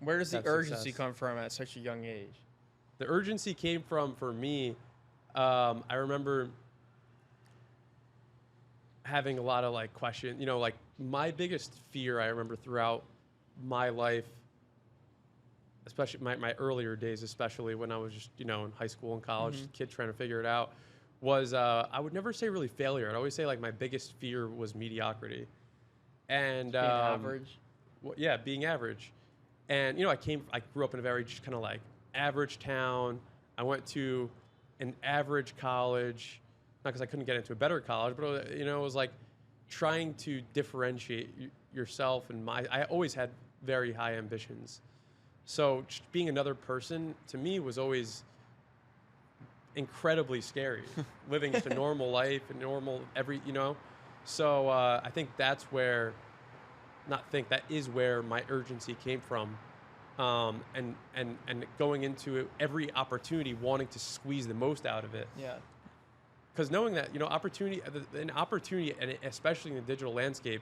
Where does the have urgency success. come from at such a young age? The urgency came from, for me, I remember having a lot of like questions. You know, like my biggest fear I remember throughout my life, especially my earlier days, especially when I was just, you know, in high school and college, just a kid trying to figure it out, was I would never say really failure. I'd always say like my biggest fear was mediocrity. And Being average. well, yeah, being average. And you know, I grew up in a very just kind of like average town. I went to an average college, not because I couldn't get into a better college, but you know, it was like trying to differentiate yourself. And I always had very high ambitions. So just being another person to me was always incredibly scary. Living just a normal life and normal you know. So I think that's where, that is where my urgency came from. And going into every opportunity, wanting to squeeze the most out of it. Yeah. Because knowing that, you know, an opportunity, and especially in the digital landscape,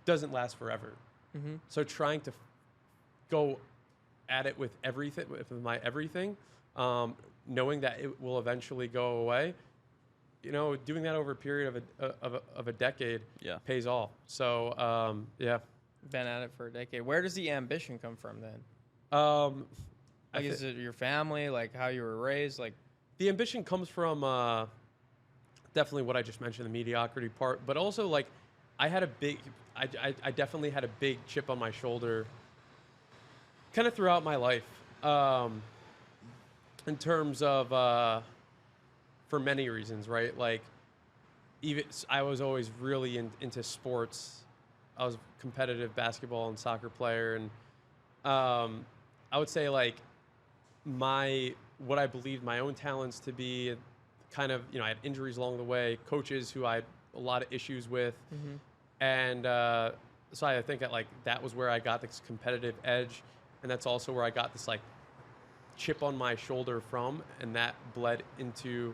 doesn't last forever. Mm-hmm. So trying to go at it with everything, with my everything, knowing that it will eventually go away, you know, doing that over a period of a decade pays off. So, yeah. Been at it for a decade. Where does the ambition come from then? Like, is it your family? Like how you were raised? Like the ambition comes from definitely what I just mentioned, the mediocrity part, but also like I definitely had a big chip on my shoulder kind of throughout my life, in terms of for many reasons, right? Like even I was always really into sports. I was a competitive basketball and soccer player, and I would say like what I believed my own talents to be, kind of, you know, I had injuries along the way, coaches who I had a lot of issues with, and so I think that was where I got this competitive edge, and that's also where I got this like chip on my shoulder from, and that bled into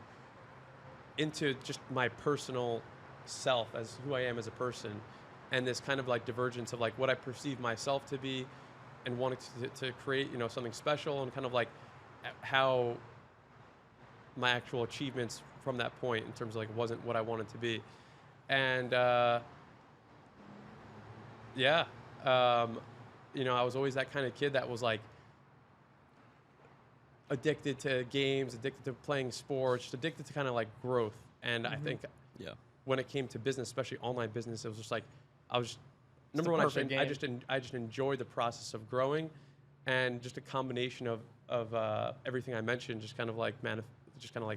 just my personal self as who I am as a person, and this kind of like divergence of like what I perceive myself to be, and wanting to create, you know, something special, and kind of like how my actual achievements from that point in terms of like wasn't what I wanted to be. And you know, I was always that kind of kid that was like addicted to games, addicted to playing sports, addicted to kind of like growth. And I think when it came to business, especially online business, it was just like I was number one. I just enjoy the process of growing, and just a combination of everything I mentioned just kind of like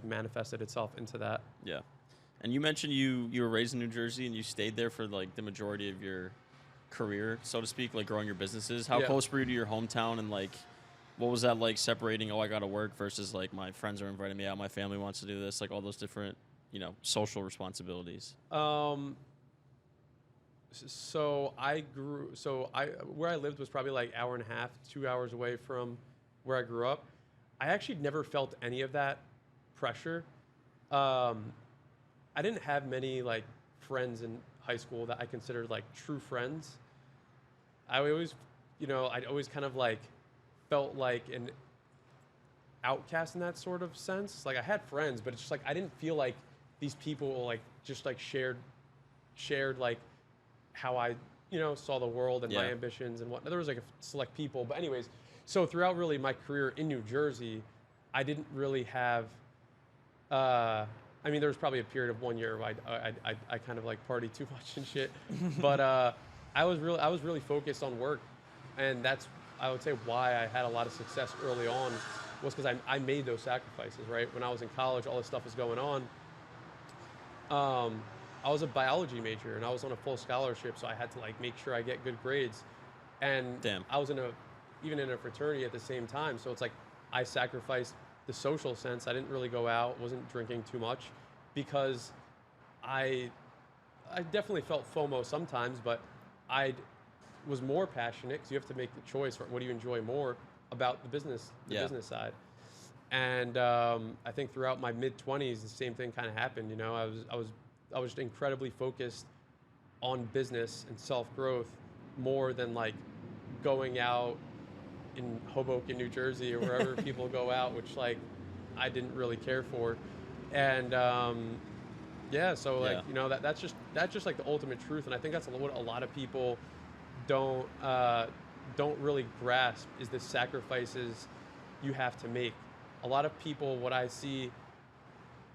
manifested itself into that. Yeah. And you mentioned you were raised in New Jersey and you stayed there for like the majority of your career, so to speak, like growing your businesses. How close were you to your hometown, and like what was that like separating, I gotta work, versus like my friends are inviting me out, my family wants to do this, like all those different, you know, social responsibilities? So where I lived was probably like hour and a half, 2 hours away from where I grew up. I actually never felt any of that pressure. I didn't have many like friends in high school that I considered like true friends. I'd always kind of like felt like an outcast in that sort of sense. Like I had friends, but it's just like I didn't feel like these people like just like shared like how I, you know, saw the world and my ambitions and whatnot. There was like a select people, but anyways, so throughout really my career in New Jersey, I didn't really have. I mean, there was probably a period of 1 year where I kind of like partied too much and shit, but I was really focused on work, and that's, I would say, why I had a lot of success early on, was because I made those sacrifices. Right when I was in college, all this stuff was going on. I was a biology major and I was on a full scholarship, so I had to like make sure I get good grades, and I was even in a fraternity at the same time, so it's like I sacrificed the social sense. I didn't really go out, wasn't drinking too much, because I definitely felt FOMO sometimes, but I was more passionate, because you have to make the choice for what do you enjoy more about the business business side. And I think throughout my mid-20s, the same thing kind of happened. You know, I was just incredibly focused on business and self-growth more than like going out in Hoboken, New Jersey, or wherever people go out, which like I didn't really care for, and yeah, so like you know that's just like the ultimate truth, and I think that's what a lot of people don't really grasp is the sacrifices you have to make. A lot of people, what I see,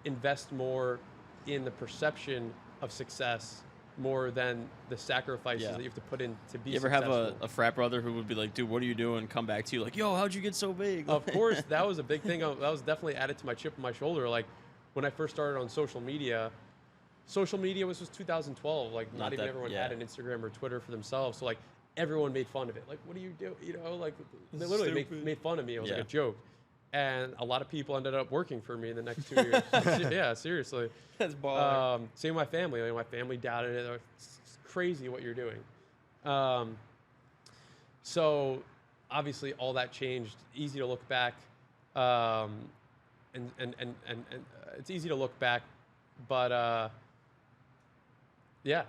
invest more in the perception of success more than the sacrifices that you have to put in to be You ever successful. have a frat brother who would be like, dude, what are you doing? Come back to you like, yo, how'd you get so big? Of course, that was a big thing. That was definitely added to my chip on my shoulder. Like when I first started on social media was 2012. Like not even everyone had an Instagram or Twitter for themselves. So like everyone made fun of it. Like, what do you do? You know, like they literally made fun of me. It was like a joke. And a lot of people ended up working for me in the next 2 years. Yeah, seriously. That's baller. Same with my family. Like, my family doubted it. It's crazy what you're doing. So obviously all that changed. Easy to look back. And it's easy to look back, but yeah.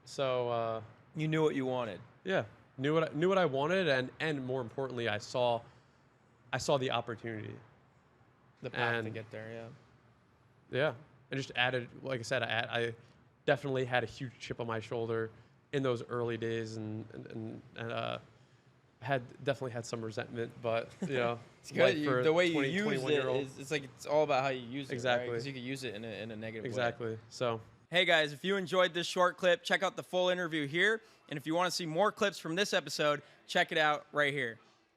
So you knew what you wanted. Yeah, knew what I wanted, and more importantly, I saw the opportunity, The path to get there. Yeah, and just added, like I said, I definitely had a huge chip on my shoulder in those early days, and definitely had some resentment, but you know, it's good. The way you use it it's like it's all about how you use it. Exactly, because you can use it in a negative way. Exactly. So. Hey guys, if you enjoyed this short clip, check out the full interview here. And if you want to see more clips from this episode, check it out right here.